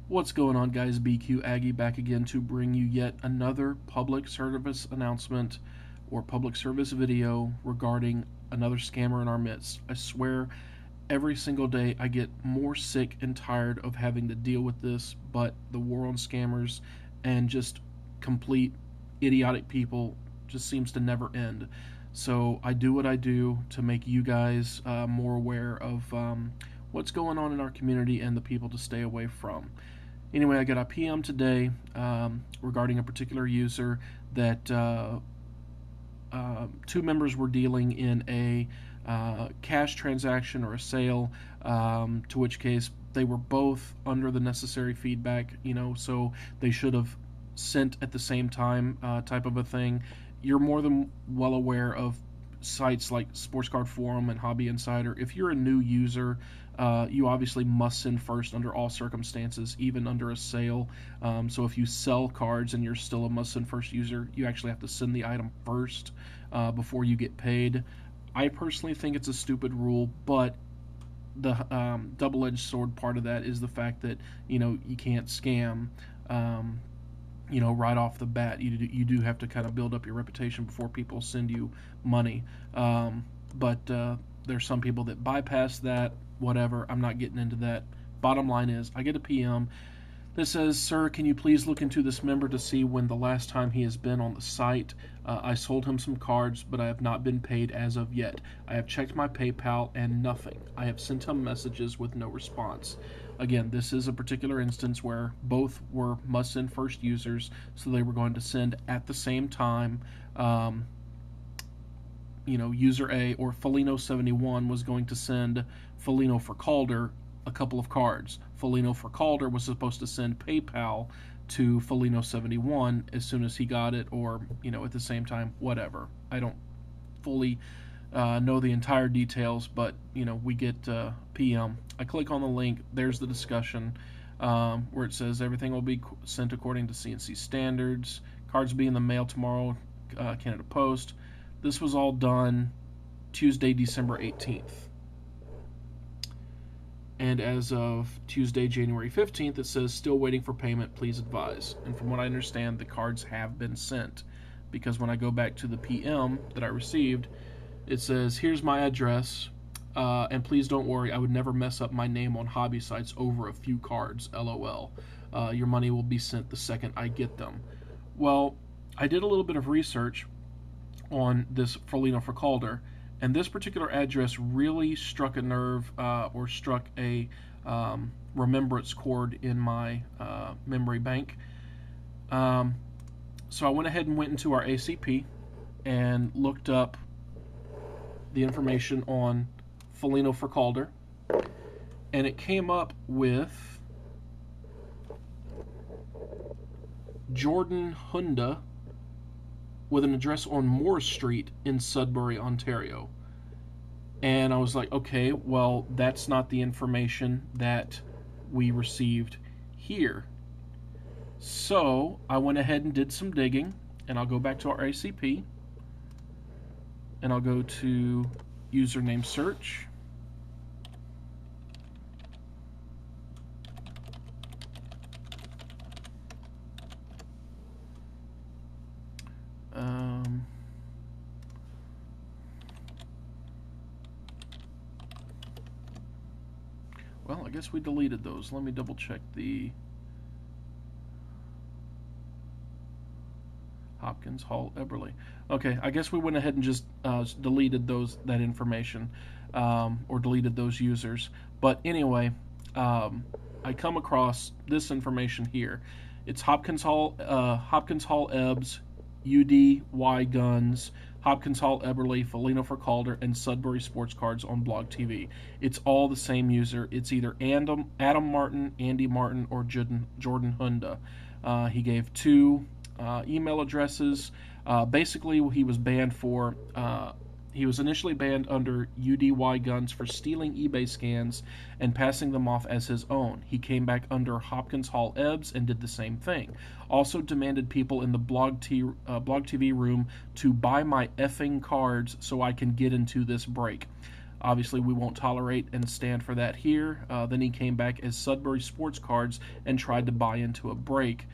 What's going on, guys? BQAGGIE back again to bring you yet another public service announcement or public service video regarding another scammer in our midst. I swear every single day I get more sick and tired of having to deal with this, but the war on scammers and just complete idiotic people just seems to never end. So I do what I do to make you guys more aware of what's going on in our community and the people to stay away from. Anyway, I got a PM today regarding a particular user that two members were dealing in a cash transaction or a sale, to which case they were both under the necessary feedback, so they should have sent at the same time, type of a thing. You're more than well aware of sites like Sports Card Forum and Hobby Insider. If you're a new user, you obviously must send first under all circumstances, even under a sale. So if you sell cards and you're still a must send first user, you actually have to send the item first before you get paid. I personally think it's a stupid rule, but the double-edged sword part of that is the fact that you can't scam right off the bat. You do have to kind of build up your reputation before people send you money. But there's some people that bypass that. Whatever, I'm not getting into that. Bottom line is, I get a PM that says, "Sir, can you please look into this member to see when the last time he has been on the site? I sold him some cards, but I have not been paid as of yet. I have checked my PayPal and nothing. I have sent him messages with no response." Again, this is a particular instance where both were must-send first users, so they were going to send at the same time. User A, or Foligno71, was going to send Foligno4Calder a couple of cards. Foligno4Calder was supposed to send PayPal to Foligno71 as soon as he got it, or at the same time, whatever. I don't fully know the entire details, but we get PM. I click on the link. There's the discussion where it says everything will be sent according to CNC standards. Cards will be in the mail tomorrow, Canada Post. This was all done Tuesday, December 18th. And as of Tuesday, January 15th, it says, "Still waiting for payment, please advise." And from what I understand, the cards have been sent, because when I go back to the PM that I received, it says, "Here's my address, and please don't worry, I would never mess up my name on hobby sites over a few cards, LOL. Your money will be sent the second I get them." Well, I did a little bit of research on this Foligno4Calder, and this particular address really struck a nerve, or struck a remembrance chord in my memory bank. So I went ahead and went into our ACP and looked up the information on Foligno4Calder, and it came up with Jordan Hunda, with an address on Moore Street in Sudbury, Ontario. And I was like, okay, well, that's not the information that we received here. So I went ahead and did some digging, and I'll go back to our ACP, and I'll go to username search. Well, I guess we deleted those. Let me double check the hopkinshalleberle. Okay, I guess we went ahead and just deleted that information, or deleted those users. But anyway, I come across this information here. It's Hopkins Hall Ebbs, UDYGunz, Hopkins Hall Eberle, Foligno4Calder, and SudburySportsCards on Blog TV. It's all the same user. It's either Adam Martin, Andy Martin, or Jordan Hunda. He gave two email addresses. Basically, he was banned for. He was initially banned under UDYGunz for stealing eBay scans and passing them off as his own. He came back under Hopkins Hall Ebbs and did the same thing. Also demanded people in the Blog TV room to buy my effing cards so I can get into this break. Obviously, we won't tolerate and stand for that here. Then he came back as SudburySportsCards and tried to buy into a break.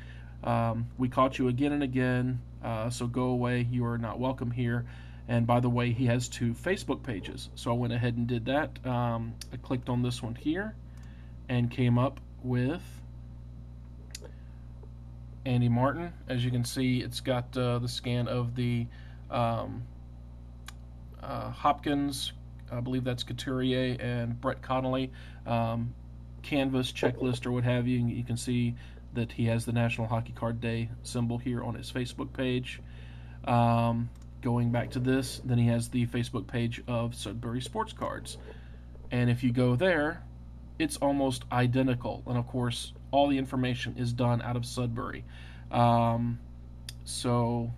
We caught you again and again, so go away. You are not welcome here. And by the way, he has 2 Facebook pages. So I went ahead and did that. I clicked on this one here and came up with Andy Martin. As you can see, it's got the scan of the Hopkins, I believe that's Couturier, and Brett Connolly canvas checklist or what have you. You can see that he has the National Hockey Card Day symbol here on his Facebook page. Going back to this, then he has the Facebook page of Sudbury Sports Cards. And if you go there, it's almost identical. And of course, all the information is done out of Sudbury. So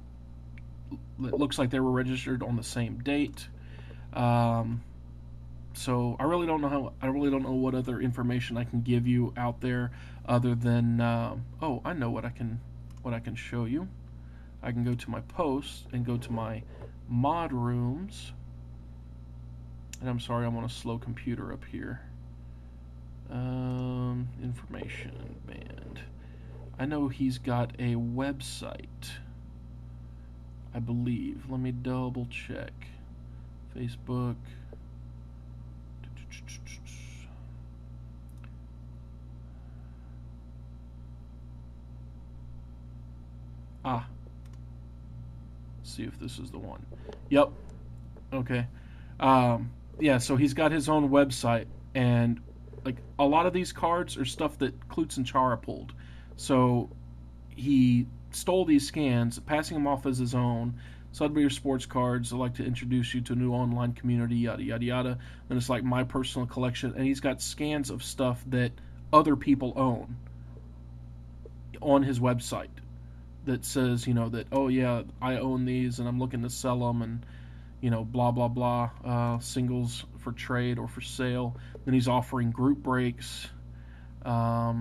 it looks like they were registered on the same date. So I really don't know what other information I can give you out there other than oh, I know what I can show you. I can go to my posts and go to my mod rooms. And I'm sorry, I'm on a slow computer up here. Information band. I know he's got a website, I believe. Let me double check. Facebook. See if this is the one. Yep. Okay. Yeah, so he's got his own website, and like a lot of these cards are stuff that Klutz and Chara pulled. So he stole these scans, passing them off as his own. Sudbury Sports Cards, I'd like to introduce you to a new online community, yada, yada, yada. And it's like my personal collection. And he's got scans of stuff that other people own on his website that says, you know, that, oh, yeah, I own these and I'm looking to sell them and, you know, blah, blah, blah, singles for trade or for sale. Then he's offering group breaks. I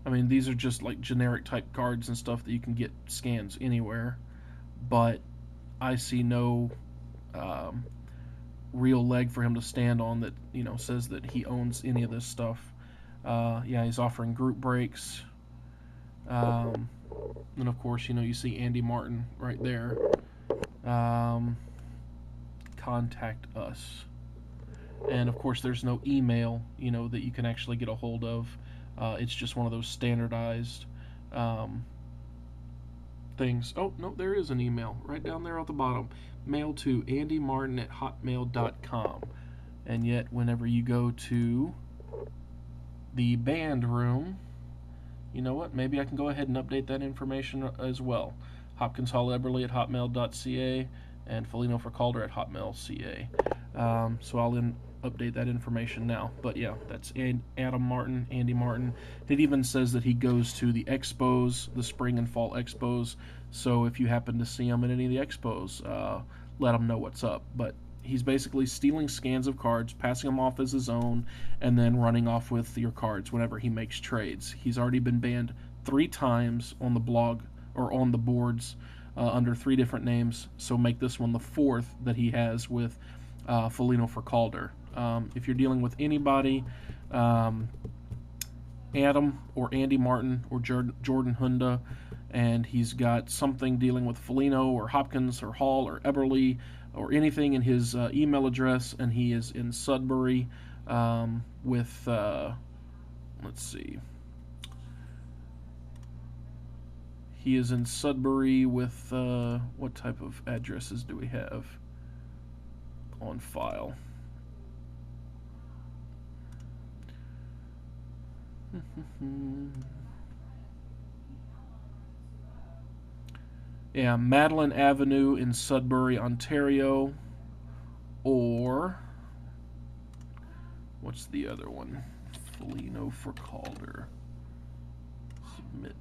mean, these are just like generic type cards and stuff that you can get scans anywhere, but I see no real leg for him to stand on that, you know, says that he owns any of this stuff. Yeah, he's offering group breaks. And of course, you know, you see Andy Martin right there. Contact us. And of course, there's no email, you know, that you can actually get a hold of. It's just one of those standardized things. Oh, no, there is an email right down there at the bottom. Mail to andymartin@hotmail.com. And yet, whenever you go to the band room, you know what? Maybe I can go ahead and update that information as well. hopkinshalleberle@hotmail.ca and Foligno4Calder at hotmail.ca. So I'll update that information now. But yeah, that's Andy Martin. It even says that he goes to the expos, the spring and fall expos. So if you happen to see him at any of the expos, let him know what's up. But he's basically stealing scans of cards, passing them off as his own, and then running off with your cards whenever he makes trades. He's already been banned 3 times on the blog or on the boards under 3 different names. So make this one the 4th that he has with Foligno4Calder. If you're dealing with anybody, Adam or Andy Martin or Jordan Hunda, and he's got something dealing with Foligno or Hopkins or Hall or Eberle or anything in his email address, and he is in Sudbury with, let's see, he is in Sudbury with, what type of addresses do we have on file? Yeah, Madeline Avenue in Sudbury, Ontario, or what's the other one? Foligno4Calder. Submit.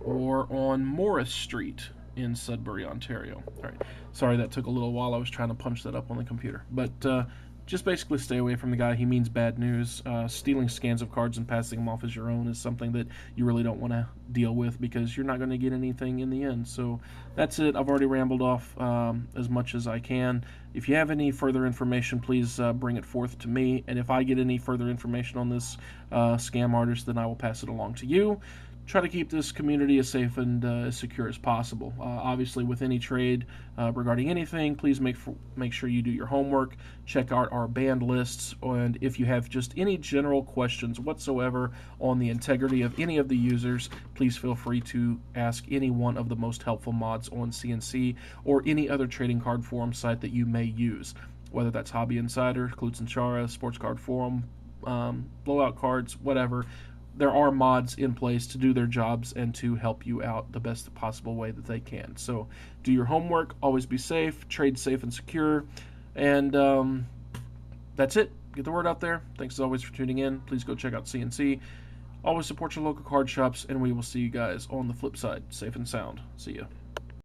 Or on Morris Street in Sudbury, Ontario. All right. Sorry, that took a little while. I was trying to punch that up on the computer. But just basically stay away from the guy. He means bad news. Stealing scans of cards and passing them off as your own is something that you really don't want to deal with, because you're not going to get anything in the end. So that's it. I've already rambled off as much as I can. If you have any further information, please bring it forth to me. And if I get any further information on this scam artist, then I will pass it along to you. Try to keep this community as safe and as secure as possible. Obviously, with any trade regarding anything, please make sure you do your homework, check out our banned lists, and if you have just any general questions whatsoever on the integrity of any of the users, please feel free to ask any one of the most helpful mods on CNC or any other trading card forum site that you may use, whether that's Hobby Insider, Klutz and Chara, Sports Card Forum, Blowout Cards, whatever. There are mods in place to do their jobs and to help you out the best possible way that they can. So do your homework, always be safe, trade safe and secure, and that's it. Get the word out there. Thanks as always for tuning in. Please go check out CNC. Always support your local card shops, and we will see you guys on the flip side. Safe and sound. See ya.